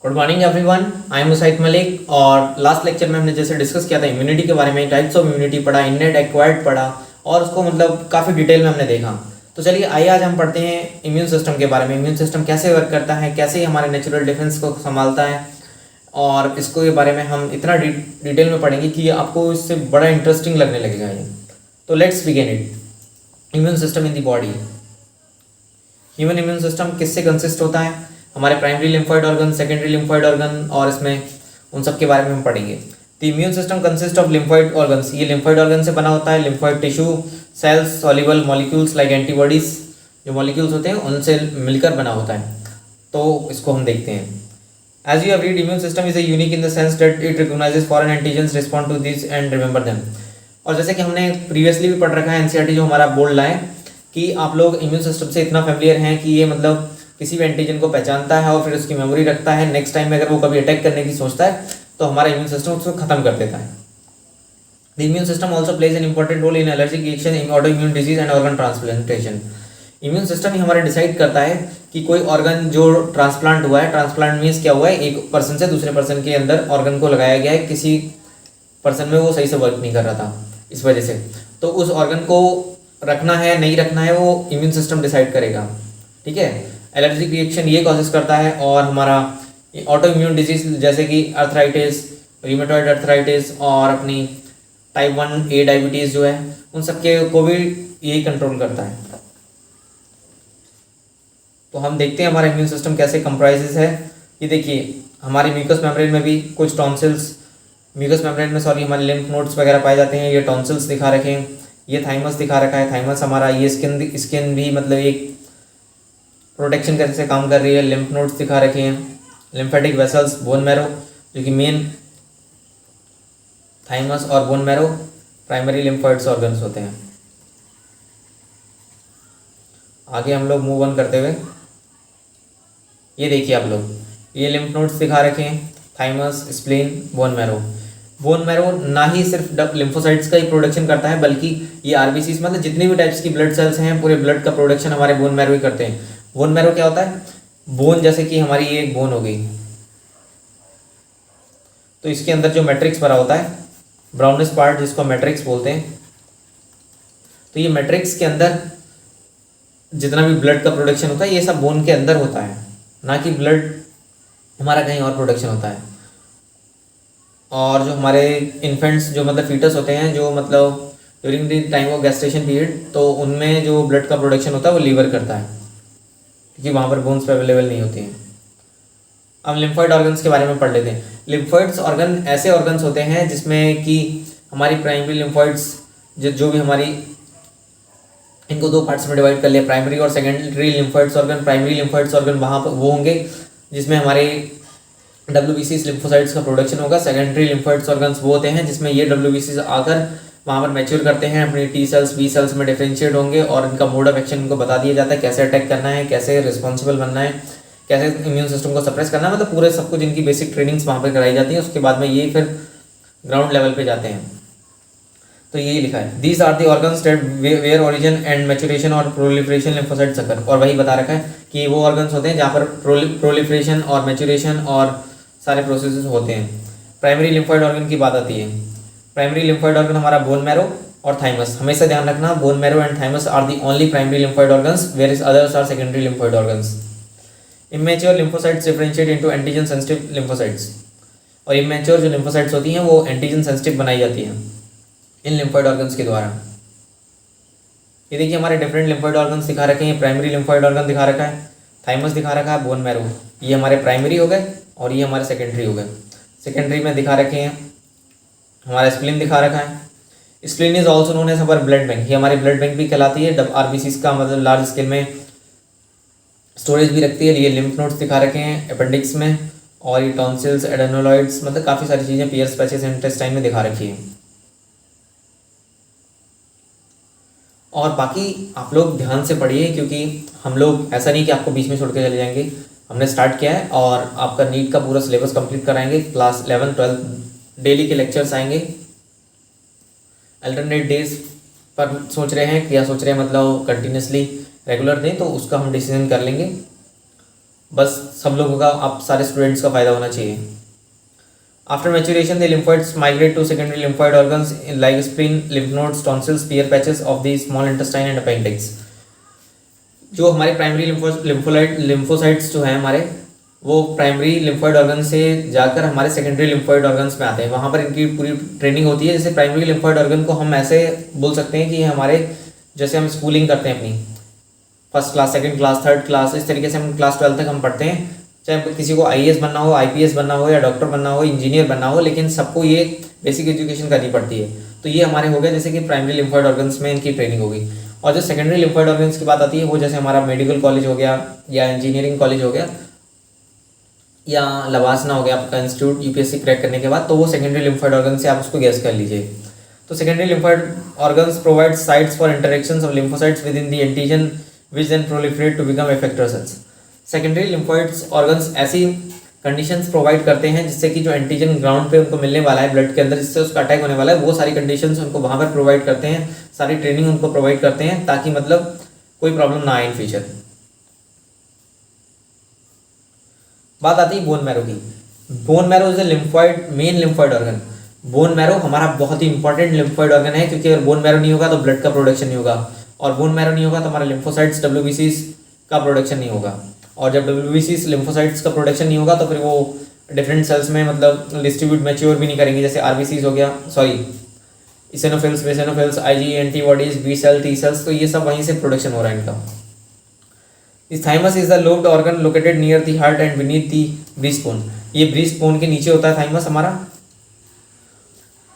Good morning everyone, I am Musaid Malik. और last lecture में हमने जैसे डिस्कस किया था इम्यूनिटी के बारे में, टाइप्स ऑफ इम्यूनिटी पढ़ा, इननेट एक्वायर्ड पढ़ा और उसको मतलब काफ़ी डिटेल में हमने देखा। तो चलिए आइए आज हम पढ़ते हैं इम्यून सिस्टम के बारे में। इम्यून सिस्टम कैसे वर्क करता है, कैसे हमारे नेचुरल डिफेंस को संभालता है, और इसको के बारे में हम इतना डिटेल में पढ़ेंगे कि आपको इससे बड़ा इंटरेस्टिंग लगने लगेगा ये। तो let's begin it. Immune system in the body. Human immune system किससे कंसिस्ट होता है? हमारे primary lymphoid organ, secondary lymphoid organ, और इसमें उन सब के बारे में हम पढ़ेंगे। The immune system consist of lymphoid organs. ये लिम्फॉइड ऑर्गन से बना होता है। Lymphoid tissue, cells, soluble molecules like antibodies, जो मॉलिक्यूल्स होते हैं उनसे मिलकर बना होता है। तो इसको हम देखते हैं। As you have read, immune system is a unique in the sense that it recognizes foreign antigens, respond to these and remember them। और जैसे कि हमने प्रीवियसली भी पढ़ रखा है, एनसीईआरटी जो हमारा बोल रहा है कि आप लोग इम्यून सिस्टम से इतना फेमिलियर हैं कि ये मतलब किसी भी एंटीजन को पहचानता है और फिर उसकी मेमोरी रखता है। नेक्स्ट टाइम में अगर वो कभी अटैक करने की सोचता है तो हमारा इम्यून सिस्टम उसको खत्म कर देता है। The immune system also plays an important role in allergic reaction, in autoimmune disease and organ transplantation. Immune system ही हमारा डिसाइड करता है कि कोई ऑर्गन जो ट्रांसप्लांट हुआ है, ट्रांसप्लांट मीन्स क्या हुआ है, एक पर्सन से दूसरे पर्सन के अंदर ऑर्गन को लगाया गया है, किसी पर्सन में वो सही से वर्क नहीं कर रहा था इस वजह से, तो उस ऑर्गन को रखना है नहीं रखना है वो इम्यून सिस्टम डिसाइड करेगा। ठीक है, एलर्जिक रिएक्शन ये कॉजेस करता है। और हमारा ऑटो इम्यून डिजीज जैसे कि अर्थराइटिस, रूमेटॉइड अर्थराइटिस और अपनी टाइप 1A डायबिटीज़ जो है, उन सबके को भी यही कंट्रोल करता है। तो हम देखते हैं हमारा इम्यून सिस्टम कैसे कंप्राइजेस है। ये देखिए हमारी म्यूकस मेम्ब्रेन में भी कुछ टॉन्सिल्स, म्यूकस मेम्ब्रेन में सॉरी हमारे लिम्फ नोड्स वगैरह पाए जाते हैं। ये टॉन्सिल्स दिखा रखे हैं, ये थाइमस दिखा रखा है। थाइमस हमारा ये स्किन भी मतलब एक प्रोटेक्शन कैसे काम कर रही है। लिम्फ नोड्स दिखा रखे हैं, लिम्फेटिक वेसल्स, बोन मैरो जो कि मेन थाइमस और बोन मैरो प्राइमरी लिम्फॉइड्स ऑर्गन्स होते हैं। आगे हम लोग मूव ऑन करते हुए ये देखिए आप लोग, ये लिम्फ नोड्स दिखा रखे हैं, thymus, spleen, bone marrow. Bone marrow ना ही सिर्फ लिम्फोसाइट्स का ही प्रोडक्शन करता है, बल्कि ये आरबीसीज मतलब जितने भी टाइप्स की ब्लड सेल्स हैं, पूरे ब्लड का प्रोडक्शन हमारे बोन मैरो ही करते हैं। बोन मैरो क्या होता है? बोन जैसे कि हमारी ये एक बोन हो गई, तो इसके अंदर जो मैट्रिक्स भरा होता है, ब्राउनिश पार्ट जिसको मैट्रिक्स बोलते हैं, तो ये मैट्रिक्स के अंदर जितना भी ब्लड का प्रोडक्शन होता है ये सब बोन के अंदर होता है, ना कि ब्लड हमारा कहीं और प्रोडक्शन होता है। और जो हमारे इन्फेंट्स जो मतलब फीटस होते हैं, जो मतलब during the time of gestation period, तो उनमें जो ब्लड का प्रोडक्शन होता है वो लीवर करता है, क्योंकि वहाँ पर बोन्स पे अवेलेबल नहीं होती हैं। अब लिम्फॉइड ऑर्गन्स के बारे में पढ़ लेते हैं। लिम्फॉइड्स ऑर्गन ऐसे ऑर्गन्स होते हैं जिसमें कि हमारी प्राइमरी लिम्फॉइड्स जो भी हमारी, इनको दो पार्ट्स में डिवाइड कर लिया, प्राइमरी और सेकेंडरी लिम्फॉइड्स ऑर्गन। प्राइमरी लिम्फॉइड्स ऑर्गन वहाँ पर वो होंगे जिसमें हमारे WBCs लिम्फोसाइट्स का प्रोडक्शन होगा। सेकेंडरी लिम्फॉइड्स ऑर्गन्स वो होते हैं जिसमें ये WBCs आकर वहाँ पर मैच्योर करते हैं, अपनी T सेल्स B सेल्स में डिफरेंशिएट होंगे और इनका मोड ऑफ एक्शन इनको बता दिया जाता है, कैसे अटैक करना है, कैसे रिस्पॉन्सिबल बनना है, कैसे इम्यून सिस्टम को सप्रेस करना है, मतलब पूरे सब कुछ इनकी बेसिक ट्रेनिंग्स वहाँ पर कराई जाती है। उसके बाद में ये फिर ग्राउंड लेवल पे जाते हैं। तो यही लिखा है, these are the organs that where origin and maturation और प्रोलिफरेशन लिम्फोसाइट्स अकर। और वही बता रखा है कि वो ऑर्गन्स होते हैं जहाँ पर प्रोलिफरेशन और मैच्योरेशन और सारे प्रोसेसेस होते हैं। प्राइमरी लिम्फॉइड ऑर्गन की बात आती है। प्राइमरी लिम्फॉइड ऑर्गन हमारा बोन मैरो और थाइमस। हमेशा ध्यान रखना, bone marrow and thymus are the only primary lymphoid organs, where others are secondary lymphoid organs. Immature lymphocytes differentiate into antigen sensitive lymphocytes. और इमेच्योर जो लिम्फोसाइट्स होती हैं वो एंटीजन सेंसिटिव बनाई जाती हैं इन लिम्फॉइड ऑर्गन्स के द्वारा। ये देखिए हमारे डिफरेंट लिम्फॉइड ऑर्गन्स दिखा रखे हैं। प्राइमरी लिम्फॉइड ऑर्गन दिखा रखा है, थाइमस दिखा रखा है, बोन मैरो, ये हमारे प्राइमरी हो गए और ये हमारे सेकेंडरी हो गए। सेकेंडरी में दिखा रखे हैं हमारा स्प्लीन दिखा रखा है। Spleen is also known as हमारा ब्लड बैंक, ये हमारी ब्लड बैंक भी कहलाती है। आरबीसीज का मतलब लार्ज स्केल में स्टोरेज भी रखती है। ये लिम्फ नोड्स दिखा रखे हैं अपेंडिक्स में, और ये टॉन्सिल्स, एडेनोलॉइड्स, मतलब काफ़ी सारी चीज़ें पियर्स पैचेस इंटेस्टाइन में दिखा रखी है। और बाकी आप लोग ध्यान से पढ़िए, क्योंकि हम लोग ऐसा नहीं कि आपको बीच में छोड़ के चले जाएंगे। हमने स्टार्ट किया है और आपका नीट का पूरा सिलेबस कंप्लीट कराएंगे। क्लास 11, 12 डेली के लेक्चर्स आएंगे। अल्टरनेट डेज पर सोच रहे हैं, या सोच रहे हैं मतलब कंटिन्यूसली रेगुलर दें, तो उसका हम डिसीजन कर लेंगे। बस सब लोगों का, आप सारे स्टूडेंट्स का फ़ायदा होना चाहिए। After maturation the lymphoids migrate to secondary lymphoid organs like spleen, lymph nodes, tonsils, Peyer patches of the small intestine and appendix. जो हमारे प्राइमरी लिम्फोसाइट्स जो हैं हमारे, वो प्राइमरी लिम्फोइड ऑर्गन से जाकर हमारे सेकेंडरी लिम्फोइड ऑर्गन्स में आते हैं, वहाँ पर इनकी पूरी ट्रेनिंग होती है। जैसे प्राइमरी लिम्फोइड ऑर्गन को हम ऐसे बोल सकते हैं कि हमारे, जैसे हम स्कूलिंग करते हैं अपनी first class, second class, third class, इस तरीके से हम क्लास 12 तक हम पढ़ते हैं। चाहे किसी को IAS बनना हो, IPS बनना हो, या डॉक्टर बनना हो, इंजीनियर बनना हो, लेकिन सबको ये बेसिक एजुकेशन करनी पड़ती है। तो ये हमारे हो गए जैसे कि प्राइमरी लिम्फोइड ऑर्गन्स में इनकी ट्रेनिंग होगी। और जो सेकेंडरी लिम्फोइड ऑर्गन्स की बात आती है, वो जैसे हमारा मेडिकल कॉलेज हो गया, या इंजीनियरिंग कॉलेज हो गया, या लवासना हो गया आपका इंस्टीट्यूट UPSC क्रैक करने के बाद, तो वो सेकेंडरी लिम्फोइड ऑर्गन से आप उसको गैस कर लीजिए। तो secondary lymphoid organs provide sites for interactions of lymphocytes within the antigen which then proliferate to become effector cells. Secondary lymphoids organs ऐसी कंडीशंस प्रोवाइड करते हैं जिससे कि जो एंटीजन ग्राउंड पे उनको मिलने वाला है ब्लड के अंदर, जिससे उसका अटैक होने वाला है, वो सारी कंडीशंस उनको वहाँ पर प्रोवाइड करते हैं, सारी ट्रेनिंग उनको प्रोवाइड करते हैं, ताकि मतलब कोई प्रॉब्लम ना आए इन फ्यूचर। बात आती है बोन मैरो की। Bone marrow is a lymphoid, main lymphoid organ. Bone marrow हमारा बहुत ही इंपॉर्टेंट लिम्फोइड ऑर्गन है, क्योंकि अगर बोन मैरो नहीं होगा तो ब्लड का प्रोडक्शन नहीं होगा, और बोन मैरो नहीं होगा तो हमारा लिम्फोसाइट्स WBCs का प्रोडक्शन नहीं होगा, और जब WBCs लिम्फोसाइट्स का प्रोडक्शन नहीं होगा तो फिर वो डिफरेंट सेल्स में मतलब डिस्ट्रीब्यूट मैच्योर भी नहीं करेंगे। जैसे RBCs हो गया, sorry eosinophils, basophils, IgE antibodies, B cell, T cells, तो ये सब वहीं से प्रोडक्शन हो रहा है इनका। इस thymus is the lobed organ located near the heart and beneath the breastbone. ये ब्रीस्टबोन के नीचे होता है थाइमस हमारा,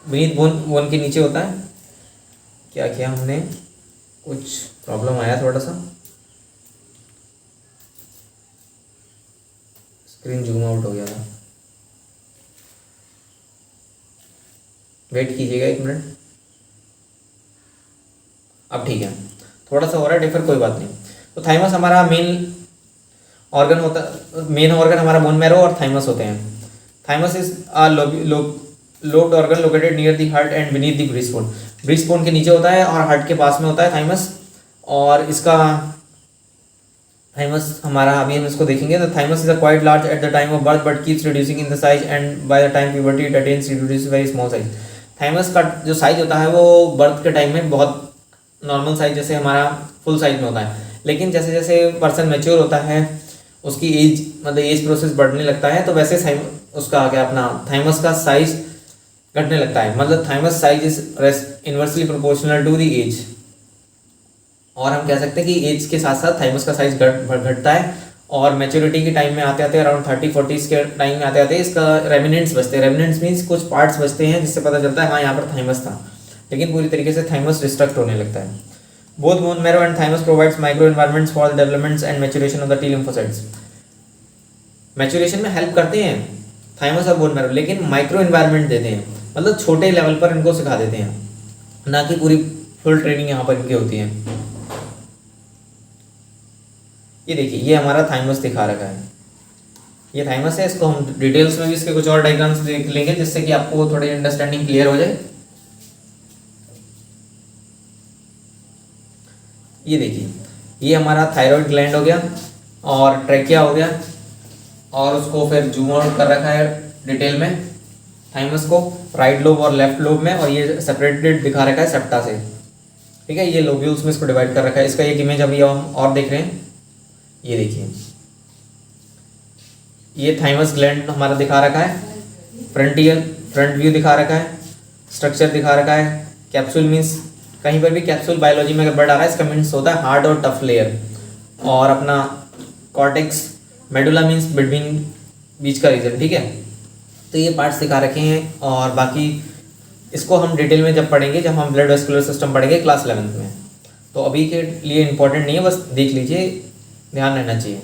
बीनीथ बोन के नीचे होता है। क्या किया हमने, कुछ प्रॉब्लम आया थोड़ा सा, स्क्रीन जूम आउट हो गया था, वेट कीजिएगा 1 मिनट। अब ठीक है, थोड़ा सा हो रहा है डिफर, कोई बात नहीं। तो थाइमस हमारा मेन ऑर्गन होता, मेन ऑर्गन हमारा बोन मैरो और थाइमस होते हैं। Thymus is a lobed organ located near the heart and beneath the breastbone. Breastbone के नीचे होता है और हार्ट के पास में होता है थाइमस। और इसका थाइमस हमारा, अभी हम इसको देखेंगे, तो thymus is quite large at the time of birth but keeps reducing in the size and by the time puberty it attains reduce very small size. Thymus का जो साइज होता है वो बर्थ के टाइम में बहुत नॉर्मल साइज, जैसे हमारा फुल साइज में होता है, लेकिन जैसे जैसे पर्सन मैच्योर होता है, उसकी एज मतलब एज प्रोसेस बढ़ने लगता है, तो वैसे उसका क्या अपना थाइमस का साइज घटने लगता है। मतलब thymus size is inversely proportional to the age, और हम कह सकते हैं कि एज के साथ साथ थाइमस का साइज घटता है, और मैच्योरिटी के टाइम में आते आते अराउंड 30-40 के टाइम में आते आते इसका रेमिनेंट्स बचते हैं। रेमिनेंट्स मीन्स कुछ पार्ट्स बचते हैं, जिससे पता चलता है हाँ यहाँ पर थाइमस था, लेकिन पूरी तरीके से थाइमस डिस्ट्रक्ट होने लगता है। Both bone marrow and thymus provides micro environments for developments and maturation of the T lymphocytes। Maturation में हेल्प करते हैं थाइमस और बोन मैरो, लेकिन माइक्रो एनवायरमेंट देते हैं, मतलब छोटे लेवल पर इनको सिखा देते हैं, ना कि पूरी फुल ट्रेनिंग यहाँ पर इनकी होती है। ये देखिए, ये हमारा थाइमस दिखा रखा है, ये थाइमस है। इसको हम डिटेल्स में भी इसके कुछ और डायग्राम्स देख लेंगे, जिससे कि आपको थोड़ी अंडरस्टैंडिंग क्लियर हो जाए। ये देखिए, ये हमारा थायराइड ग्लैंड हो गया और ट्रैकिया हो गया, और उसको फिर जूम आउट कर रखा है डिटेल में थाइमस को, राइट लोब और लेफ्ट लोब में, और ये सेपरेटेड दिखा रखा है सेप्टा से, ठीक है। ये लोब्यूल्स में इसको डिवाइड कर रखा है। इसका एक इमेज अभी हम और देख रहे हैं, ये देखिए, ये थाइमस ग्लैंड हमारा दिखा रखा है, फ्रंट व्यू दिखा रखा है, स्ट्रक्चर दिखा रखा है। कैप्सूल मीन्स कहीं पर भी कैप्सूल बायोलॉजी में अगर वर्ड आ रहा है, इसका मीन्स होता है हार्ड और टफ लेयर, और अपना कॉर्टेक्स, मेडुला मीन्स बिटवीन, बीच का रीजन, ठीक है। तो ये पार्ट्स दिखा रखे हैं, और बाकी इसको हम डिटेल में जब पढ़ेंगे, जब हम ब्लड वेस्कुलर सिस्टम पढ़ेंगे क्लास 11th में, तो अभी के लिए इंपॉर्टेंट नहीं है, बस देख लीजिए, ध्यान रहना चाहिए।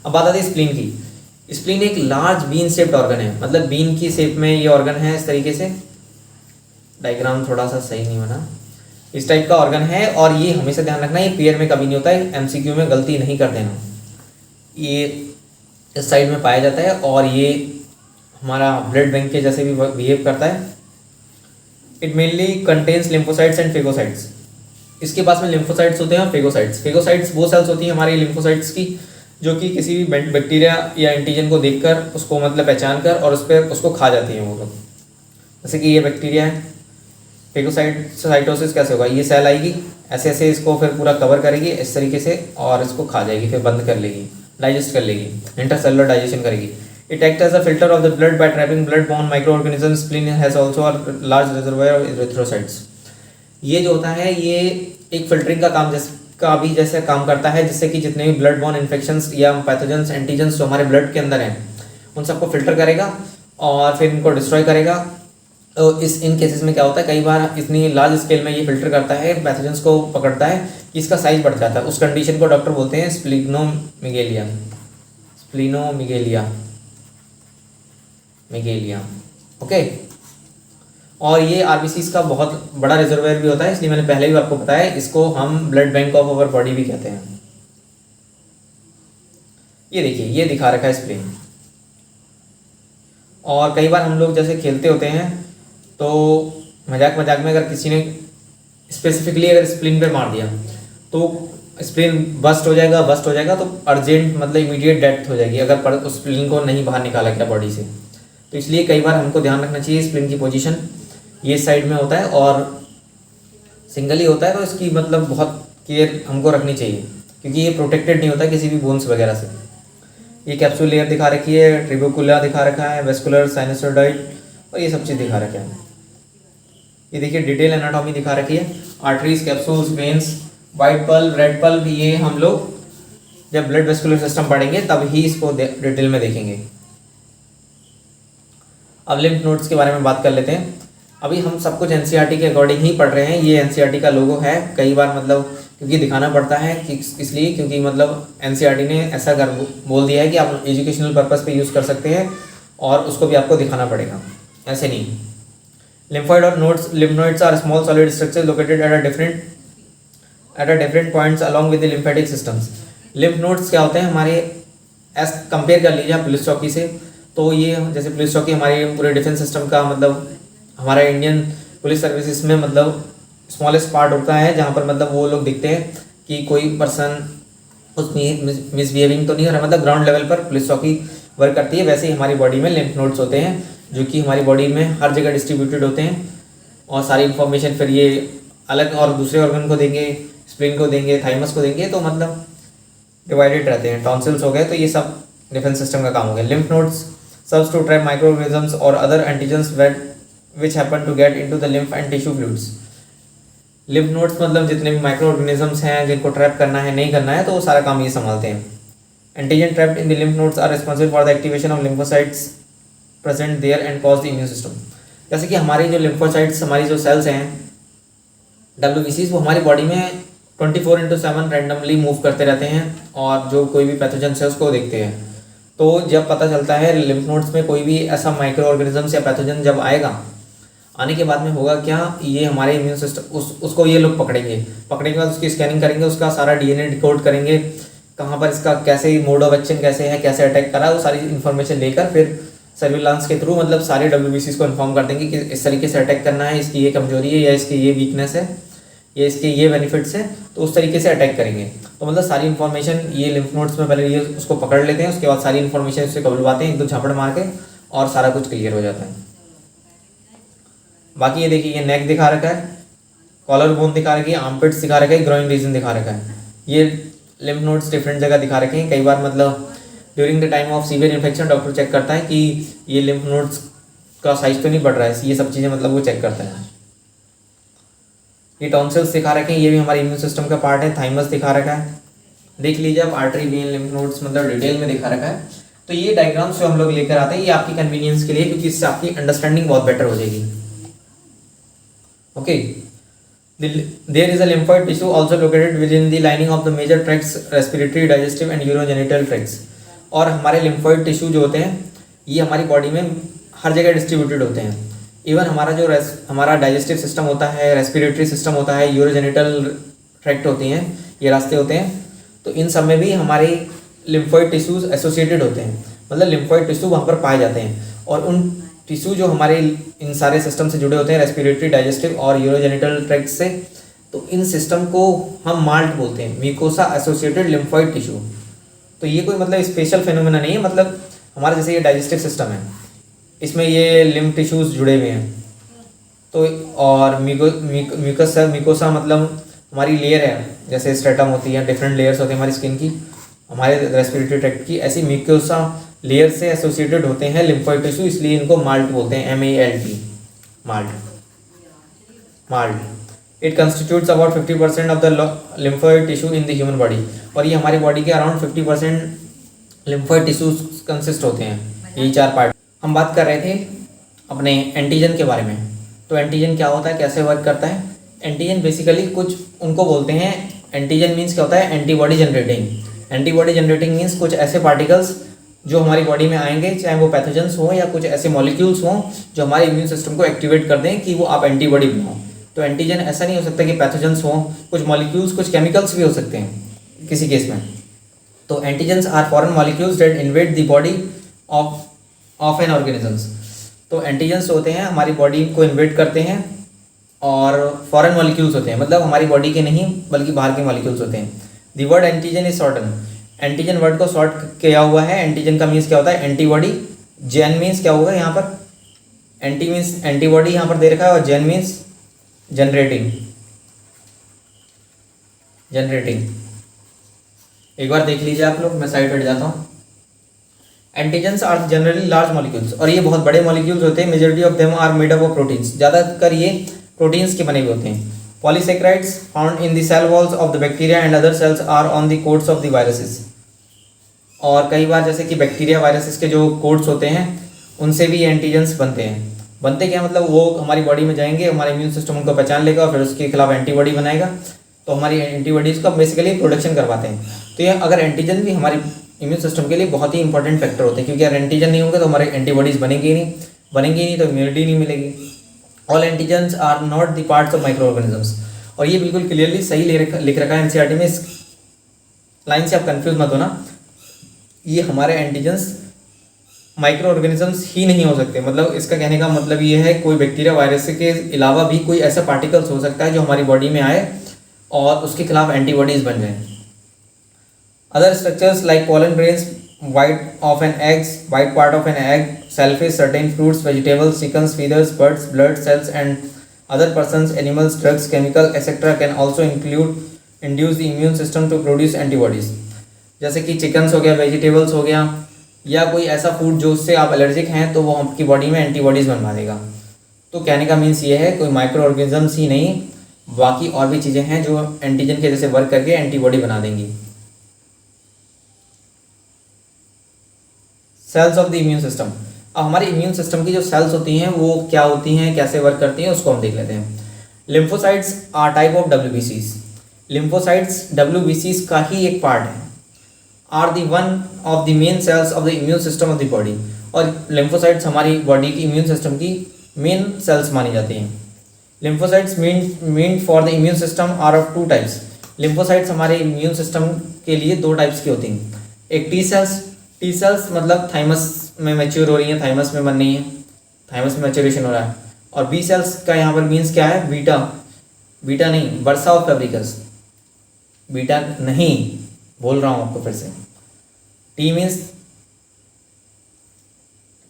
अब बात आती है स्प्लीन की। स्प्लीन एक लार्ज बीन शेप्ड ऑर्गन है, मतलब बीन की शेप में ये ऑर्गन है, इस तरीके से, डायग्राम थोड़ा सा सही नहीं बना, इस टाइप का ऑर्गन है। और ये हमेशा ध्यान रखना, ये पेयर में कभी नहीं होता है, MCQ में गलती नहीं कर देना। ये इस साइड में पाया जाता है, और ये हमारा ब्लड बैंक के जैसे भी बिहेव करता है। It mainly contains lymphocytes and phagocytes. इसके पास में लिम्फोसाइट्स होते हैं और फेगोसाइट्स। फेगोसाइट्स वो सेल्स होती हैं हमारी लिम्फोसाइट्स की, जो कि किसी भी बैक्टीरिया या एंटीजन को देखकर उसको मतलब पहचान कर और उस पर उसको खा जाती हैं वो लोग। जैसे कि ये बैक्टीरिया है, फेगोसाइटोसिस कैसे होगा, ये सेल आएगी ऐसे ऐसे इसको फिर पूरा कवर करेगी इस तरीके से और इसको खा जाएगी, फिर बंद कर लेगी, डाइजेस्ट कर लेगी, इंटरसेलुलर डाइजेशन करेगी। It act as a filter of the blood by trapping blood borne microorganism. Spleen has also a large reservoir of erythrocytes. ये जो होता है ये एक फिल्टरिंग का काम का भी जैसे काम करता है, जिससे कि जितने भी ब्लड बॉर्न इन्फेक्शंस या पैथोजेंस एंटीजेंस जो हमारे ब्लड के अंदर हैं उन सबको फिल्टर करेगा और फिर इनको डिस्ट्रॉय करेगा। तो इन केसेस में क्या होता है, कई बार इतनी लार्ज स्केल में ये फिल्टर करता है, पैथोजेंस को पकड़ता है कि इसका साइज बढ़ जाता है। उस कंडीशन को डॉक्टर बोलते हैं स्प्लीनोमेगेलिया। ओके। और ये आरबीसीज का बहुत बड़ा रिजर्वायर भी होता है, इसलिए मैंने पहले भी आपको बताया, इसको हम blood bank of our body भी कहते हैं। ये देखिए ये दिखा रखा है स्प्लीन। और कई बार हम लोग जैसे खेलते होते हैं तो मजाक में अगर किसी ने स्पेसिफिकली अगर स्प्लीन पे मार दिया तो स्प्लीन बस्ट हो जाएगा तो अर्जेंट मतलब इमीडिएट डेथ हो जाएगी अगर उस स्प्लीन को नहीं बाहर निकाला गया बॉडी से। तो इसलिए कई बार हमको ध्यान रखना चाहिए स्प्लीन की पोजीशन ये साइड में होता है और सिंगल ही होता है, तो इसकी मतलब बहुत केयर हमको रखनी चाहिए क्योंकि ये प्रोटेक्टेड नहीं होता किसी भी बोन्स वगैरह से। ये कैप्सूल लेयर दिखा रखी है, ट्रिबोकुला दिखा रखा है, वेस्कुलर साइनसोइडॉइड और ये सब चीज़ दिखा रखा है। ये देखिए डिटेल एनाटॉमी दिखा रखी है, arteries, capsules, veins, white pulp, red pulp. ये हम लोग जब ब्लड वेस्कुलर सिस्टम पढ़ेंगे तब ही इसको डिटेल में देखेंगे। अब लिम्फ नोड्स के बारे में बात कर लेते हैं। अभी हम सब कुछ एनसीईआरटी के अकॉर्डिंग ही पढ़ रहे हैं। ये एनसीईआरटी का लोगो है, कई बार मतलब क्योंकि दिखाना पड़ता है कि इसलिए क्योंकि मतलब एनसीईआरटी ने ऐसा बोल दिया है कि आप एजुकेशनल पर्पस पे यूज़ कर सकते हैं और उसको भी आपको दिखाना पड़ेगा, ऐसे नहीं। लिम्फॉइड और nodes, lymph nodes are small solid structure located at a different points along with the lymphatic systems. Lymph nodes क्या होते हैं हमारे, कंपेयर कर लीजिए आप पुलिस चौकी से, तो ये जैसे पुलिस चौकी हमारे पूरे डिफेंस सिस्टम का मतलब हमारा इंडियन पुलिस सर्विसेज में मतलब स्मॉलेस्ट पार्ट होता है जहाँ पर मतलब वो लोग दिखते हैं कि कोई पर्सन उसमें मिसबिहेविंग तो नहीं हो रहा, मतलब ग्राउंड लेवल पर पुलिस चौकी वर्क करती है। वैसे ही हमारी बॉडी में लिम्फ नोड्स होते हैं जो कि हमारी बॉडी में हर जगह डिस्ट्रीब्यूटेड होते हैं और सारी इन्फॉर्मेशन फिर ये अलग और दूसरे ऑर्गन को देंगे, स्प्लीन को देंगे, थाइमस को देंगे, तो मतलब डिवाइडेड रहते हैं। टॉन्सिल्स हो गए, तो ये सब डिफेंस सिस्टम का काम हो गया। Lymph nodes serves to trap microorganisms और other antigens which happen to get into the lymph and tissue fluids। Lymph nodes मतलब जितने भी माइक्रो ऑर्गेनिजम्स हैं जिनको ट्रैप करना है नहीं करना है तो वो सारा काम ये संभालते हैं। Antigen trapped in the lymph nodes are responsible for the activation of lymphocytes present there and cause the immune system. जैसे कि हमारी जो लिम्फोसाइट्स, हमारी जो सेल्स हैं WBCs, वो हमारी बॉडी में 24/7 रैंडमली मूव करते रहते हैं और जो कोई भी पैथोजन है उसको देखते हैं। तो जब पता चलता है लिम्फ नोड्स में कोई भी ऐसा माइक्रो ऑर्गेनिजम्स या पैथोजन जब आएगा, आने के बाद में होगा क्या, ये हमारे इम्यून सिस्टम उसको ये लोग पकड़ेंगे के बाद उसकी स्कैनिंग करेंगे, उसका सारा DNA डिकोड करेंगे, कहाँ पर इसका कैसे मोड ऑफ एक्शन कैसे है, कैसे अटैक करा, वो सारी इन्फॉर्मेशन लेकर फिर सर्विलांस के थ्रू मतलब सारे WBCs को इन्फॉर्म कर देंगे कि इस तरीके से अटैक करना है, इसकी ये कमजोरी है या इसकी ये वीकनेस है या इसके ये बेनिफिट्स हैं, तो उस तरीके से अटैक करेंगे। तो मतलब सारी इन्फॉर्मेशन ये लिम्फ नोड्स में पहले ये उसको पकड़ लेते हैं, उसके बाद सारी इन्फॉर्मेशन उससे कबलवाते हैं, एक दो झापड़ मार के, और सारा कुछ क्लियर हो जाता है। बाकी ये देखिए ये नेक दिखा रखा है, कॉलर बोन दिखा रखी है, आर्मपिट्स दिखा रखा है, ग्रोइंग रीजन दिखा रखा है। ये लिम्फ नोड्स डिफरेंट जगह दिखा रखे हैं। कई बार मतलब during the time of severe infection doctor check करता है कि ये लिम्फ नोड्स का साइज तो नहीं बढ़ रहा है, ये सब चीज़ें मतलब वो चेक करता है। ये टॉन्सिल्स दिखा रखे हैं, ये भी हमारे इम्यून सिस्टम का पार्ट है। थाइमस दिखा रखा है, देख लीजिए आप, आर्टरी, वेन, लिम्फ नोड्स मतलब डिटेल में दिखा रखा है। तो ये डायग्राम्स जो हम लोग लेकर आते हैं ये आपकी कन्वीनियंस के लिए, क्योंकि इससे आपकी अंडरस्टैंडिंग बहुत बेटर हो जाएगी। Okay, there is a lymphoid tissue also located within the lining of the major tracts, respiratory, digestive and urogenital tracts। और हमारे lymphoid tissue जो होते हैं ये हमारी बॉडी में हर जगह डिस्ट्रीब्यूटेड होते हैं। इवन हमारा जो हमारा डाइजेस्टिव सिस्टम होता है, रेस्पिरेटरी सिस्टम होता है, यूरोजेनिटल ट्रैक्ट होती हैं, ये रास्ते होते हैं, तो इन सब में भी हमारे लिम्फोइड टिश्यूज एसोसिएटेड होते हैं, मतलब लिम्फोइड टिश्यू वहाँ पर पाए जाते हैं। और उन टिश्यू जो हमारे इन सारे सिस्टम से जुड़े होते हैं, रेस्पिरेटरी, डाइजेस्टिव और यूरोजेनिटल ट्रैक्ट से, तो इन सिस्टम को हम माल्ट बोलते हैं, म्यूकोसा एसोसिएटेड लिम्फोइड टिश्यू। तो तो ये कोई मतलब स्पेशल फिनोमेना नहीं है, मतलब हमारा जैसे ये डाइजेस्टिव सिस्टम है, इसमें ये लिम्फ टिश्यूज जुड़े हुए हैं, तो और म्यूकोसा मतलब हमारी लेयर है, जैसे स्ट्रेटम होती है, डिफरेंट लेयर्स होती हैं हमारी स्किन की, हमारे रेस्पिरेटरी ट्रैक्ट की, ऐसी म्यूकोसा लेयर से एसोसिएटेड होते हैं लिम्फोइड टिश्यू, इसलिए इनको माल्ट बोलते हैं, MALT, malt. It constitutes about 50% of the lymphoid tissue in the human body, और ये हमारी बॉडी के अराउंड 50% लिम्फोइड टिश्यूज कंसिस्ट होते हैं, यही 4 पार्ट। हम बात कर रहे थे अपने एंटीजन के बारे में। तो एंटीजन क्या होता है, कैसे वर्क करता है? एंटीजन बेसिकली कुछ उनको बोलते हैं, एंटीजन मीन्स क्या होता है, antibody generating. Antibody generating means कुछ ऐसे पार्टिकल्स जो हमारी बॉडी में आएंगे, चाहे वो पैथोजेंस हों या कुछ ऐसे मॉलिक्यूल्स हों जो हमारे इम्यून सिस्टम को एक्टिवेट कर दें कि वो आप एंटीबॉडी बनाओ। तो एंटीजन ऐसा नहीं हो सकता कि पैथोजेंस हों, कुछ मॉलिक्यूल्स, कुछ केमिकल्स भी हो सकते हैं किसी केस में। तो antigens are foreign molecules that invade the body of an organisms. तो एंटीजन्स होते हैं हमारी बॉडी को इन्वेड करते हैं, और फॉरेन मॉलिक्यूल्स होते हैं, मतलब हमारी बॉडी के नहीं बल्कि बाहर के मॉलिक्यूल्स होते हैं। The word antigen is shorten, antigen word को शॉर्ट किया हुआ है। एंटीजन का मीन्स क्या होता है, एंटीबॉडी। जेन मीन्स क्या होगा यहाँ पर, एंटी मीन्स एंटीबॉडी यहाँ पर दे रखा है, और जेन मीन्स जनरेटिंग। एक बार देख लीजिए आप लोग, मैं साइड हट जाता हूँ। Antigens are generally large molecules, और ये बहुत बड़े मॉलिक्यूल्स होते हैं। Majority of them are made up of proteins, ज़्यादातर ये प्रोटीन्स के बने हुए होते हैं। Polysaccharides found in the cell walls of the bacteria and other cells are on the coats of the viruses. और कई बार जैसे कि बैक्टीरिया वायरसेस के जो कोट्स होते हैं उनसे भी एंटीजन्स बनते हैं। बनते क्या मतलब, वो हमारी बॉडी में जाएंगे, हमारा इम्यून सिस्टम उनको पहचान लेगा और फिर उसके खिलाफ एंटीबॉडी बनाएगा, तो हमारी एंटीबॉडीज़ का बेसिकली प्रोडक्शन करवाते हैं। तो ये अगर एंटीजन भी हमारी इम्यून सिस्टम के लिए बहुत ही इंपॉर्टेंट फैक्टर होते हैं, क्योंकि अगर एंटीजन नहीं होंगे तो हमारे एंटीबॉडीज़ बनेंगी नहीं तो इम्यूनिटी नहीं मिलेगी। All antigens are not the parts of microorganisms, और ये बिल्कुल क्लियरली सही लिख रखा है एनसीईआरटी में। इस लाइन से आप कंफ्यूज मत होना, ये हमारे एंटीजन्स माइक्रो ऑर्गेनिजम्स ही नहीं हो सकते। मतलब इसका कहने का मतलब ये है, कोई बैक्टीरिया वायरस के अलावा भी कोई ऐसा पार्टिकल्स हो सकता है जो हमारी बॉडी में आए और उसके खिलाफ एंटीबॉडीज़ बन जाएं। Other structures like pollen grains, white part of an egg, shellfish, certain fruits, vegetables, chickens, feathers, birds, blood cells, and other persons, animals, drugs, chemical, etc. can also induce the immune system to produce antibodies. जैसे कि chickens हो गया, vegetables हो गया, या कोई ऐसा food जो उससे आप एलर्जिक हैं तो वो आपकी बॉडी में एंटीबॉडीज़ बनवा देगा। तो कहने का मीन्स ये है, कोई माइक्रो ऑर्गेनिजम्स ही नहीं, बाकी और भी चीज़ें हैं जो एंटीजन के जैसे वर्क करके एंटीबॉडी बना देंगी। Cells of the immune system. अब हमारे इम्यून सिस्टम की जो सेल्स होती हैं वो क्या होती हैं, कैसे वर्क करती हैं, उसको हम देख लेते हैं। Lymphocytes are type of WBCs। Lymphocytes WBCs का ही एक पार्ट है। Are the one of the main cells of the immune system of the body. और लिम्फोसाइट्स हमारी बॉडी की इम्यून सिस्टम की मेन सेल्स मानी जाती हैं। Lymphocytes mean for the immune system are of 2 types. Lymphocytes हमारे immune system के लिए 2 टाइप्स की होती हैं। एक टी सेल्स मतलब थाइमस में मैच्योर हो रही है, थाइमस में बन रही है, थाइमस में मैच्योरेशन हो रहा है। और बी सेल्स का यहाँ पर मीन्स क्या है, बीटा नहीं, बर्सा ऑफ फेब्रिकस, बीटा नहीं बोल रहा हूँ आपको फिर से। टी मीन्स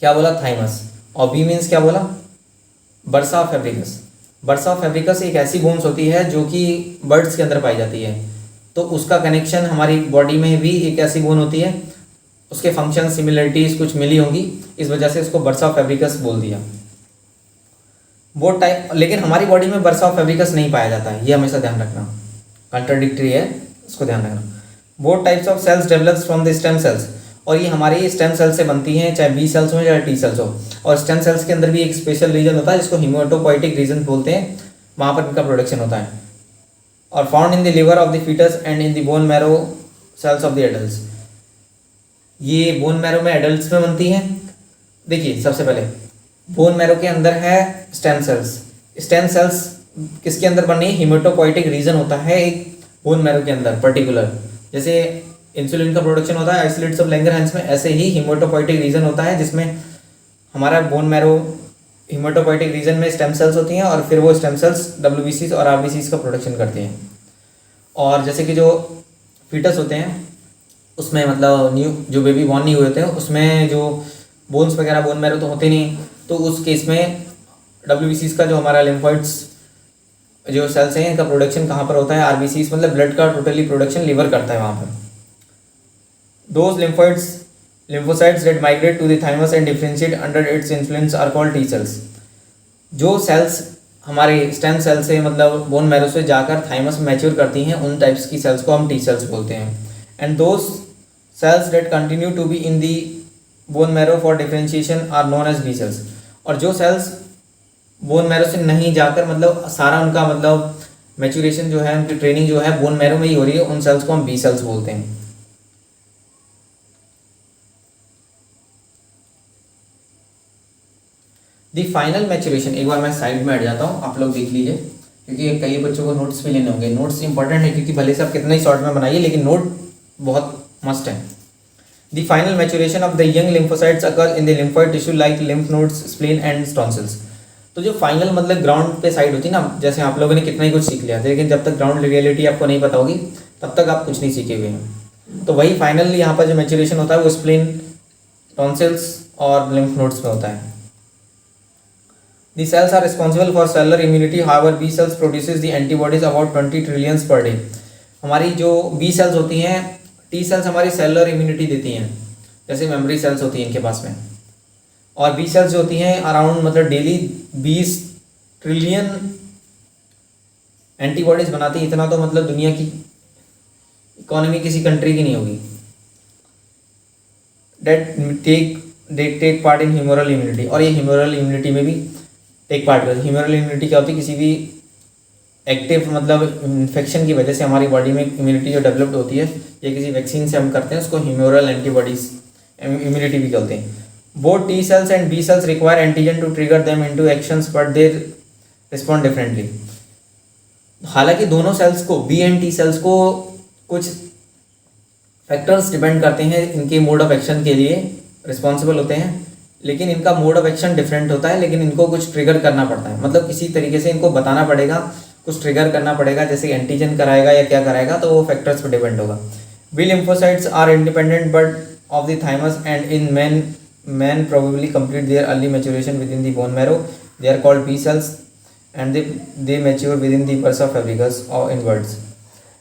क्या बोला, थाइमस, और बी मीन्स क्या बोला, bursa of Fabricius. Bursa of Fabricius एक ऐसी बोन्स होती है जो कि बर्ड्स के अंदर पाई जाती है, तो उसका कनेक्शन हमारी बॉडी में भी एक ऐसी बोन होती है, उसके फंक्शन सिमिलरिटीज़ कुछ मिली होंगी, इस वजह से इसको बर्सा ऑफ फेब्रिकस बोल दिया। वो टाइप, लेकिन हमारी बॉडी में बर्सा ऑफ फेब्रिकस नहीं पाया जाता है, ये हमेशा ध्यान रखना, कंट्राडिक्टरी है, इसको ध्यान रखना। Both types of cells develops from the stem cells, और ये हमारी स्टेम सेल से बनती हैं, चाहे बी सेल्स हो चाहे टी सेल्स हो। और स्टेम सेल्स के अंदर भी एक स्पेशल रीजन होता है जिसको हिमेटोपोइटिक रीजन बोलते हैं, वहाँ पर इनका प्रोडक्शन होता है। और found in the liver of the foetus and in the bone marrow cells of the adults. ये बोन मैरो में एडल्ट्स में बनती हैं। देखिए सबसे पहले बोन मैरो के अंदर है स्टेम सेल्स। स्टेम सेल्स किसके अंदर बन रही है, हिमेटोपोइटिक रीजन होता है एक बोन मैरो के अंदर पर्टिकुलर। जैसे इंसुलिन का प्रोडक्शन होता है आइसोलेट्स ऑफ लैंगरहैंस में, ऐसे ही हिमेटोपोइटिक रीजन होता है जिसमें हमारा बोन मैरो हिमेटोपोइटिक रीजन में स्टेम सेल्स होती हैं, और फिर वो स्टेम सेल्स WBCs और RBCs का प्रोडक्शन करती हैं। और जैसे कि जो फीटस होते हैं उसमें मतलब न्यू जो बेबी बॉर्न नहीं हुए होते हैं उसमें जो बोन्स वगैरह बोन मैरो तो होते नहीं, तो उस केस में डब्ल्यूबीसीज का जो हमारा लिम्फोइड्स जो सेल्स हैं इनका प्रोडक्शन कहाँ पर होता है, आरबीसीज मतलब ब्लड का टोटली प्रोडक्शन लिवर करता है वहाँ पर। Those lymphoids lymphocytes that migrate to the thymus and differentiate under its influence are called T cells। जो सेल्स हमारे स्टेम सेल से मतलब बोन मैरो से जाकर थाइमस में मैच्योर करती हैं उन टाइप्स की सेल्स को हम टी सेल्स बोलते हैं। And those cells that continue to be in the bone marrow for differentiation are known as B cells. और जो सेल्स बोन मैरो से नहीं जाकर मतलब सारा उनका मतलब मैच्योरेशन जो है उनकी ट्रेनिंग जो है बोन मैरो में ही हो रही है उन सेल्स को हम बी सेल्स बोलते हैं। दी फाइनल मैच्योरेशन, एक बार मैं साइड में हट जाता हूँ, आप लोग देख लीजिए क्योंकि कई बच्चों को नोट्स भी लेने होंगे। नोट्स इंपॉर्टेंट है क्योंकि भले से आप कितना ही शॉर्ट में बनाइए लेकिन नोट बहुत मस्ट है। The final maturation of the young lymphocytes occur in the lymphoid tissue like lymph nodes, spleen and tonsils. तो जो फाइनल मतलब ग्राउंड पे साइड होती है ना, जैसे आप लोगों ने कितना ही कुछ सीख लिया था लेकिन जब तक ग्राउंड रियलिटी आपको नहीं पता होगी तब तक आप कुछ नहीं सीखे हुए हैं। तो वही फाइनल यहाँ पर जो मैच्योरेशन होता है वो स्प्लीन, टॉन्सिल्स और लिम्फ नोड्स में होता है। The cells are responsible for cellular immunity. However, B cells produces the antibodies about 20 trillions per day। हमारी जो B cells होती हैं, T cells हमारी सेलुलर इम्यूनिटी देती हैं, जैसे मेमोरी सेल्स होती हैं इनके पास में, और B cells जो होती हैं अराउंड मतलब डेली 20 ट्रिलियन एंटीबॉडीज बनाती हैं। इतना तो मतलब दुनिया की इकोनॉमी किसी कंट्री की नहीं होगी। They take part in humoral immunity, और ये ह्यूमरल इम्यूनिटी में भी टेक पार्ट करती है। ह्यूमरल इम्यूनिटी क्या होती है, किसी भी एक्टिव मतलब इन्फेक्शन की वजह से हमारी बॉडी में इम्यूनिटी जो डेवलप्ड होती है या किसी वैक्सीन से हम करते हैं उसको ह्यूमरल एंटीबॉडीज इम्यूनिटी भी कहते हैं। Both T cells and B cells require antigen to trigger them into actions but they respond differently. हालांकि दोनों सेल्स को, बी एंड टी सेल्स को, कुछ फैक्टर्स डिपेंड करते हैं इनके मोड ऑफ एक्शन के लिए रिस्पॉन्सिबल होते हैं, लेकिन इनका मोड ऑफ एक्शन डिफरेंट होता है, लेकिन इनको कुछ ट्रिगर करना पड़ता है, मतलब किसी तरीके से इनको बताना पड़ेगा, कुछ ट्रिगर करना पड़ेगा, जैसे एंटीजन कराएगा या क्या कराएगा, तो वो फैक्टर्स पर डिपेंड होगा। B lymphocytes are independent but of the thymus and in man probably complete their early maturation within the bone marrow. They are called B cells and they mature within the bursa Fabricius और in birds.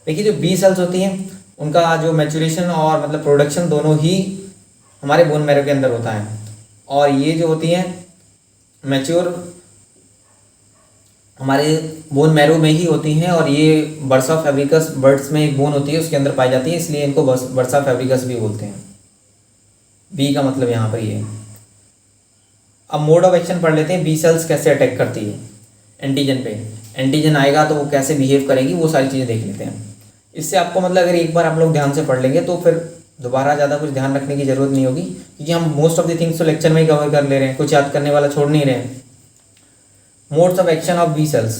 देखिए जो B sales होती हैं उनका जो maturation और मतलब production दोनों ही हमारे बोन मैरो के अंदर होता है, और ये जो होती हैं मैच्योर हमारे बोन मैरो में ही होती हैं, और ये बर्सा फेब्रिकस बर्ड्स में एक बोन होती है उसके अंदर पाई जाती है, इसलिए इनको बर्सा फेब्रिकस भी बोलते हैं। बी का मतलब यहाँ पर ये। अब मोड ऑफ एक्शन पढ़ लेते हैं, बी सेल्स कैसे अटैक करती है एंटीजन पे, एंटीजन आएगा तो वो कैसे बिहेव करेगी, वो सारी चीज़ें देख लेते हैं। इससे आपको मतलब अगर एक बार आप लोग ध्यान से पढ़ लेंगे तो फिर दोबारा ज़्यादा कुछ ध्यान रखने की जरूरत नहीं होगी, क्योंकि हम मोस्ट ऑफ द थिंग्स तो लेक्चर में ही कवर कर ले रहे हैं, कुछ याद करने वाला छोड़ नहीं रहे हैं। Modes of action of B cells.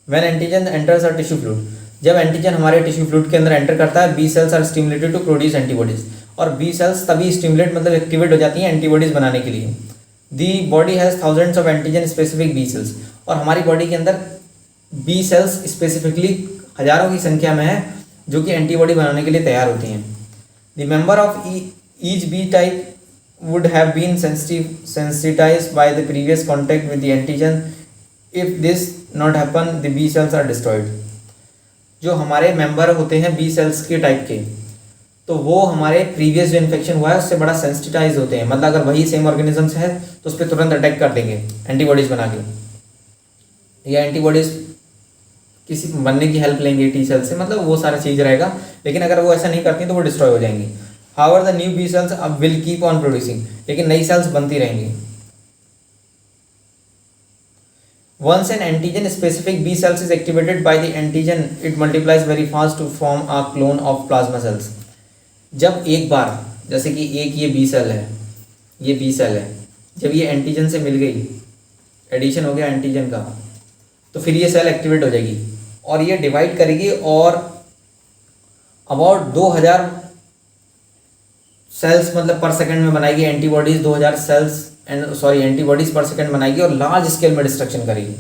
When antigen enters a tissue fluid, जब एंटीजन हमारे टिश्यू फ्लूइड के अंदर एंटर करता है, B cells are stimulated to produce antibodies, और बी सेल्स तभी स्टिमुलेट मतलब एक्टिवेट हो जाती हैं एंटीबॉडीज बनाने के लिए। The body has thousands of antigen specific B cells, और हमारी बॉडी के अंदर बी सेल्स स्पेसिफिकली हजारों की संख्या में है जो कि एंटीबॉडी बनाने के लिए तैयार होती हैं। The member of each B type would have been sensitized by the previous contact with the antigen. If this not happen, the B cells are destroyed. जो हमारे मेंबर होते हैं बी सेल्स के टाइप के, तो वो हमारे प्रीवियस जो इन्फेक्शन हुआ है उससे बड़ा सेंसिटाइज होते हैं, मतलब अगर वही सेम ऑर्गेनिजम्स है तो उस पर तुरंत अटैक कर देंगे एंटीबॉडीज बना के, या एंटीबॉडीज किसी बनने की हेल्प लेंगे टी सेल से, मतलब वो सारा चीज़ रहेगा। लेकिन अगर वो ऐसा नहीं करती तो वो डिस्ट्रॉय हो जाएंगी। However the new B cells will keep on producing, लेकिन नई सेल्स बनती रहेंगी। Once an antigen specific B cells is activated by the antigen, it multiplies very fast to form a clone of plasma cells. जब एक बार, जैसे कि एक ये B सेल है, ये B सेल है, जब ये एंटीजन से मिल गई, एडिशन हो गया एंटीजन का, तो फिर ये सेल एक्टिवेट हो जाएगी और ये डिवाइड करेगी और अबाउट 2000 सेल्स मतलब पर सेकंड में बनाएगी antibodies, 2000 cells antibodies per second बनाएगी और लार्ज स्केल में डिस्ट्रक्शन करेगी।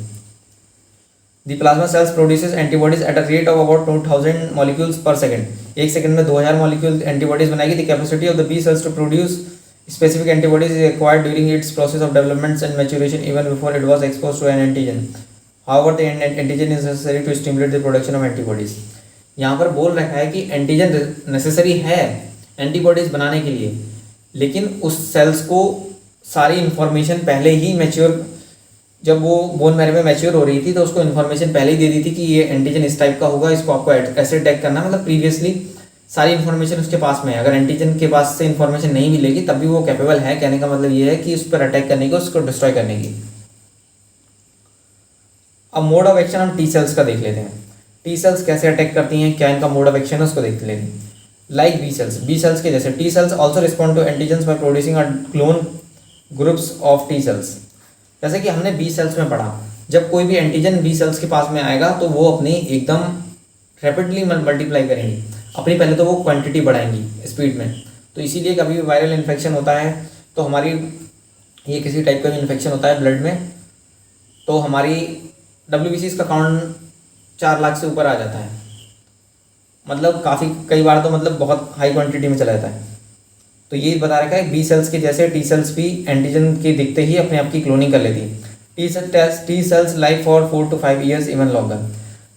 The plasma cells produces antibodies at a rate of about 2000 molecules per second. 1 second में 2000 मॉलिक्यूल एंटीबॉडीज बनाएगी। The capacity of the B cells to produce specific antibodies is acquired during its process of development and maturation even before it was exposed to an antigen. However, the antigen is necessary to stimulate the production of antibodies. यहाँ पर बोल रखा है कि antigen necessary है antibodies बनाने के लिए, लेकिन उस सेल्स को सारी इन्फॉर्मेशन पहले ही मैच्योर, जब वो बोन मैरो में मैच्योर हो रही थी तो उसको इन्फॉर्मेशन पहले ही दे दी थी कि ये एंटीजन इस टाइप का होगा, इसको आपको ऐसे अटैक करना, मतलब प्रीवियसली सारी इन्फॉर्मेशन उसके पास में है। अगर एंटीजन के पास से इन्फॉर्मेशन नहीं मिलेगी तब भी वो कैपेबल है, कहने का मतलब ये है कि उस पर अटैक करने की, उसको डिस्ट्रॉय करने की। अब मोड ऑफ एक्शन हम टी सेल्स का देख लेते हैं। टी सेल्स कैसे अटैक करती हैं, क्या इनका मोड ऑफ एक्शन है, उसको देख लेते हैं। लाइक बी सेल्स के जैसे T cells also respond to antigen by producing a clone groups of T cells. जैसे कि हमने बी सेल्स में पढ़ा, जब कोई भी एंटीजन बी सेल्स के पास में आएगा तो वो अपनी एकदम रैपिडली मल्टीप्लाई करेंगी, अपनी पहले तो वो क्वांटिटी बढ़ाएंगी स्पीड में। तो इसीलिए कभी भी वायरल इन्फेक्शन होता है तो हमारी, ये किसी टाइप का भी इन्फेक्शन होता है ब्लड में, तो हमारी WBCs का काउंट 4 लाख से ऊपर आ जाता है, मतलब काफ़ी, कई बार तो मतलब बहुत हाई क्वांटिटी में चला जाता है। तो ये बता रखा है बी सेल्स के जैसे टी सेल्स भी एंटीजन के दिखते ही अपने आप की क्लोनिंग कर लेती हैं। T cells life for 4 to 5 years even longer.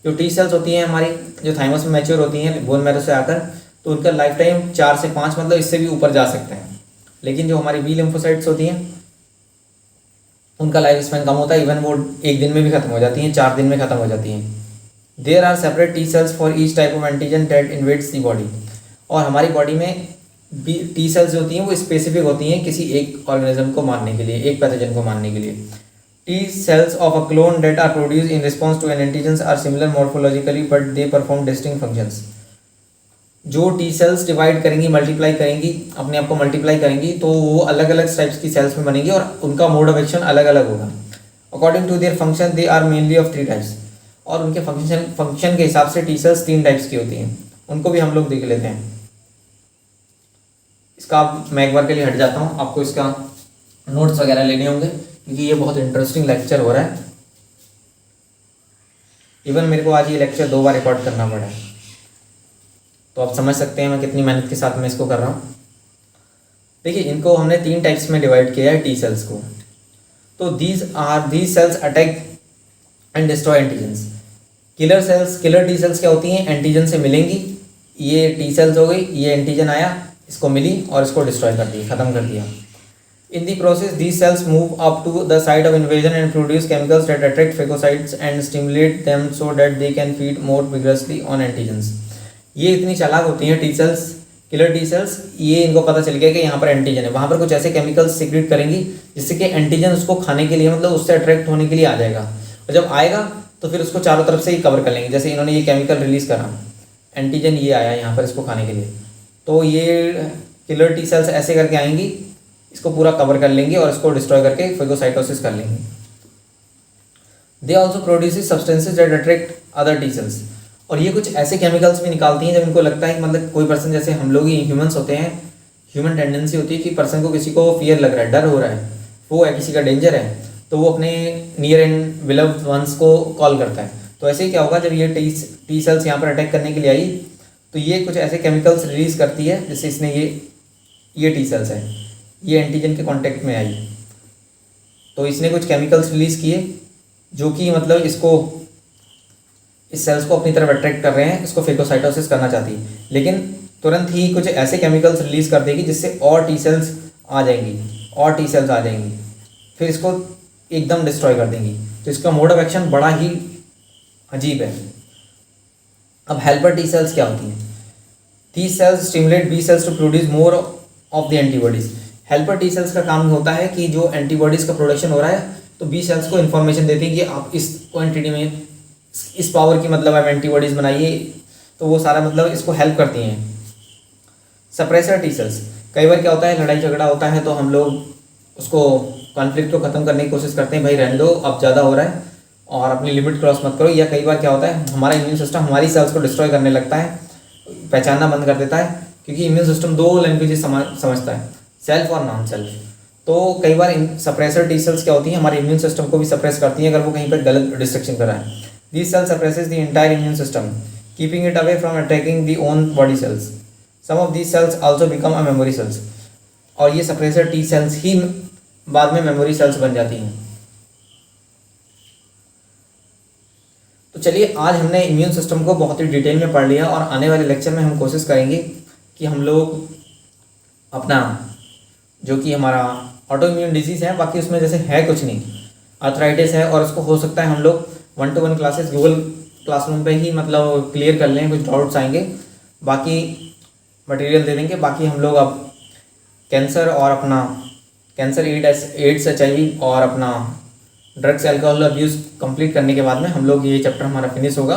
जो टी सेल्स होती हैं हमारी, जो थाइमस में मैच्योर होती हैं बोन मैरो से आकर, तो उनका लाइफ टाइम 4 से 5, मतलब इससे भी ऊपर जा सकते हैं। लेकिन जो हमारी बी लिम्फोसाइट्स होती हैं उनका लाइफ स्पैन कम होता है, इवन वो 1 दिन में भी खत्म हो जाती हैं, 4 दिन में खत्म हो जाती हैं। There are separate T cells for each type of antigen that invades the body. और हमारी बॉडी में टी सेल्स जो होती हैं वो स्पेसिफिक होती हैं किसी एक ऑर्गेनिज्म को मारने के लिए, एक पैथोजन को मारने के लिए। T cells of a clone that are produced in response to an antigens are similar morphologically but they perform distinct functions. जो T cells डिवाइड करेंगी, मल्टीप्लाई करेंगी, अपने आप को मल्टीप्लाई करेंगी, तो वो अलग अलग टाइप्स की सेल्स में बनेंगी और उनका मोड ऑफ एक्शन अलग अलग होगा। According to their function they are mainly of 3 types. और उनके फंक्शन के हिसाब से T cells 3 टाइप्स की होती हैं, उनको भी हम लोग देख लेते हैं। इसका मैं एक बार के लिए हट जाता हूँ, आपको इसका नोट्स वगैरह लेने होंगे क्योंकि ये बहुत इंटरेस्टिंग लेक्चर हो रहा है। इवन मेरे को आज ये लेक्चर 2 बार रिकॉर्ड करना पड़ा है, तो आप समझ सकते हैं मैं कितनी मेहनत के साथ में इसको कर रहा हूँ। देखिए, इनको हमने 3 टाइप्स में डिवाइड किया है टी सेल्स को। तो these cells attack and destroy antigens. Killer cells, killer T cells क्या होती हैं, एंटीजन से मिलेंगी, ये टी सेल्स हो गई, ये एंटीजन आया, इसको मिली और इसको डिस्ट्रॉय कर दिया, ख़त्म कर दिया। In the process, these cells move up to the site of invasion and produce chemicals that attract phagocytes and stimulate them so that they can feed more vigorously on antigens. ये इतनी चालाक होती हैं T cells, killer T cells, ये इनको पता चल गया कि यहाँ पर एंटीजन है, वहाँ पर कुछ ऐसे केमिकल्स सिक्रेट करेंगी जिससे कि एंटीजन उसको खाने के लिए, मतलब उससे अट्रैक्ट होने के लिए आ जाएगा। और जब आएगा तो फिर उसको चारों तरफ से ही कवर कर लेंगे। जैसे इन्होंने ये केमिकल रिलीज़ करा, एंटीजन ये आया यहाँ पर इसको खाने के लिए, तो ये किलर टी सेल्स ऐसे करके आएंगी, इसको पूरा कवर कर लेंगे और इसको डिस्ट्रॉय करके फेगोसाइटोसिस कर लेंगे। They also produce substances that attract other T cells. और ये कुछ ऐसे केमिकल्स भी निकालती हैं जब इनको लगता है कि मतलब कोई पर्सन, जैसे हम लोग ही ह्यूमंस होते हैं, ह्यूमन टेंडेंसी होती है कि पर्सन को किसी को फियर लग रहा है, डर हो रहा है, वो है, किसी का डेंजर है, तो वो अपने नियर एंड बिलव्ड वंस को कॉल करता है। तो ऐसे ही क्या होगा, जब ये टी सेल्स यहाँ पर अटैक करने के लिए आई तो ये कुछ ऐसे केमिकल्स रिलीज़ करती है, जैसे इसने ये टी सेल्स है, ये एंटीजन के कांटेक्ट में आई, तो इसने कुछ केमिकल्स रिलीज़ किए जो कि मतलब इसको, इस सेल्स को अपनी तरफ अट्रैक्ट कर रहे हैं, इसको फेगोसाइटोसिस करना चाहती है, लेकिन तुरंत ही कुछ ऐसे केमिकल्स रिलीज़ कर देगी जिससे और टी सेल्स आ जाएंगी, और टी सेल्स आ जाएंगी, फिर इसको एकदम डिस्ट्रॉय कर देंगी। तो इसका मोड ऑफ एक्शन बड़ा ही अजीब है। अब हेल्पर टी सेल्स क्या होती हैं? These cells stimulate B cells to produce more of the antibodies. Helper T cells का काम होता है कि जो एंटीबॉडीज़ का प्रोडक्शन हो रहा है तो बी सेल्स को इन्फॉर्मेशन देती है कि आप इस क्वांटिटी में, इस पावर की मतलब आप एंटीबॉडीज़ बनाइए, तो वो सारा मतलब इसको हेल्प करती हैं। सप्रेसर टी सेल्स, कई बार क्या होता है, लड़ाई झगड़ा होता है तो हम लोग उसको, कॉन्फ्लिक्ट को ख़त्म करने की कोशिश करते हैं, भाई रहने दो, अब ज़्यादा हो रहा है और अपनी लिमिट क्रॉस मत करो। या कई बार क्या होता है, हमारा इम्यून सिस्टम हमारी सेल्स को डिस्ट्रॉय करने लगता है, पहचानना बंद कर देता है, क्योंकि इम्यून सिस्टम 2 लैंग्वेजेस समझता है, सेल्फ और नॉन सेल्फ। तो कई बार सप्रेसर टी सेल्स क्या होती हैं, हमारे इम्यून सिस्टम को भी सप्रेस करती हैं अगर वो कहीं पर गलत डिस्ट्रक्शन कर रहा है। This cell suppresses the entire immune system, keeping it away from attacking the own body cells. Some of these cells also become a memory cells. और ये suppressor T cells ही बाद में memory cells बन जाती हैं। तो चलिए आज हमने इम्यून सिस्टम को बहुत ही डिटेल में पढ़ लिया और आने वाले लेक्चर में हम कोशिश करेंगे कि हम लोग अपना जो कि हमारा ऑटो इम्यून डिजीज़ है, बाकी उसमें जैसे है कुछ नहीं, आर्थराइटिस है और उसको हो सकता है हम लोग 1-to-1 क्लासेस गूगल क्लासरूम पे ही मतलब क्लियर कर लें, कुछ डाउट्स आएंगे बाकी मटेरियल दे देंगे। बाकी हम लोग अब कैंसर और अपना कैंसर एड्स HIV और अपना ड्रग्स एल्कोहल अब्यूज़ कंप्लीट करने के बाद में हम लोग ये चैप्टर हमारा फिनिश होगा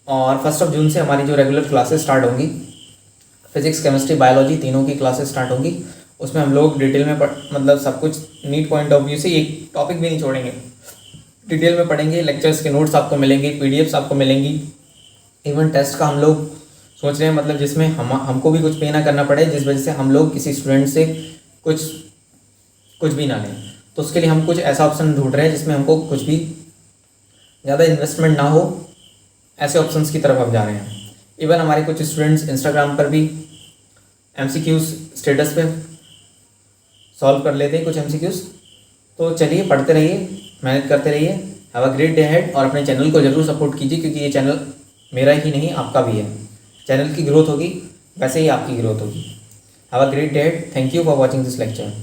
और 1 जून से हमारी जो रेगुलर क्लासेस स्टार्ट होंगी, फिजिक्स केमिस्ट्री बायोलॉजी तीनों की क्लासेस स्टार्ट होंगी। उसमें हम लोग डिटेल में मतलब सब कुछ नीट पॉइंट ऑफ व्यू से एक टॉपिक भी नहीं छोड़ेंगे, डिटेल में पढ़ेंगे। लेक्चर्स के नोट्स आपको मिलेंगे, PDFs आपको मिलेंगी। इवन टेस्ट का हम लोग सोच रहे हैं मतलब जिसमें हमको भी कुछ पे ना करना पड़े, जिस वजह से हम लोग किसी स्टूडेंट से कुछ भी ना लें। तो उसके लिए हम कुछ ऐसा ऑप्शन ढूंढ रहे हैं जिसमें हमको कुछ भी ज़्यादा इन्वेस्टमेंट ना हो, ऐसे ऑप्शंस की तरफ हम जा रहे हैं। इवन हमारे कुछ स्टूडेंट्स इंस्टाग्राम पर भी MCQs स्टेटस पे सॉल्व कर लेते हैं कुछ MCQs। तो चलिए पढ़ते रहिए, मेहनत करते रहिए। Have a great day ahead और अपने चैनल को ज़रूर सपोर्ट कीजिए क्योंकि ये चैनल मेरा ही नहीं आपका भी है। चैनल की ग्रोथ होगी वैसे ही आपकी ग्रोथ होगी। Have a great day ahead. Thank you for watching this lecture.